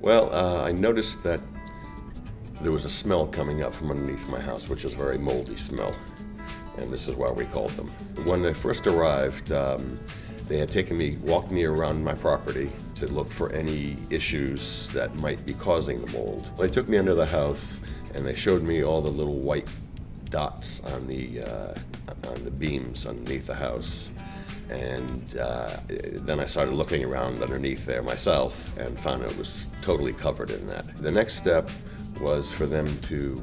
Well, I noticed that there was a smell coming up from underneath my house, which is a very moldy smell, and this is why we called them. When they first arrived, they had walked me around my property to look for any issues that might be causing the mold. They took me under the house and they showed me all the little white dots on the beams underneath the house. And then I started looking around underneath there myself and found it was totally covered in that. The next step was for them to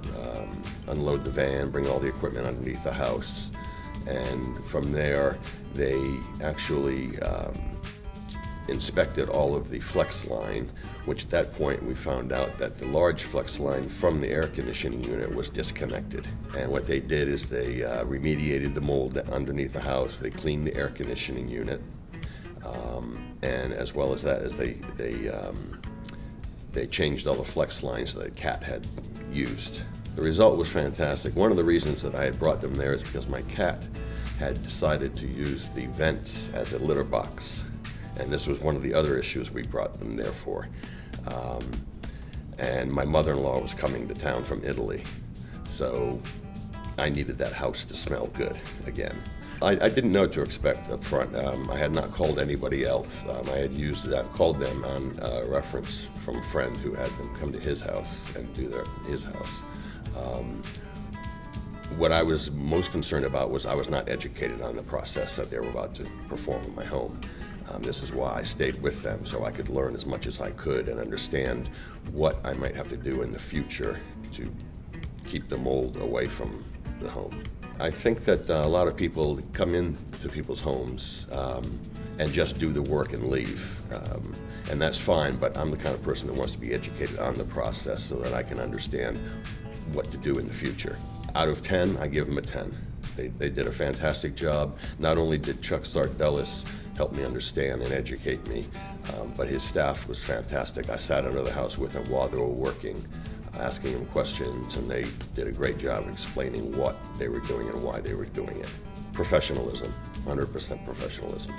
unload the van, bring all the equipment underneath the house, and from there they actually inspected all of the flex line, which at that point we found out that the large flex line from the air conditioning unit was disconnected. And what they did is they remediated the mold underneath the house. They cleaned the air conditioning unit, and as well as that, they changed all the flex lines that the cat had used. The result was fantastic. One of the reasons that I had brought them there is because my cat had decided to use the vents as a litter box. And this was one of the other issues we brought them there for. And my mother-in-law was coming to town from Italy, so I needed that house to smell good again. I didn't know what to expect up front. I had not called anybody else. I had called them on reference from a friend who had them come to his house and do his house. What I was most concerned about was I was not educated on the process that they were about to perform in my home. This is why I stayed with them, so I could learn as much as I could and understand what I might have to do in the future to keep the mold away from the home. I think that a lot of people come into people's homes and just do the work and leave. And that's fine, but I'm the kind of person that wants to be educated on the process so that I can understand what to do in the future. Out of 10, I give them a 10. They did a fantastic job. Not only did Chuck Sardellis help me understand and educate me, but his staff was fantastic. I sat under the house with them while they were working, asking them questions, and they did a great job explaining what they were doing and why they were doing it. Professionalism, 100% professionalism.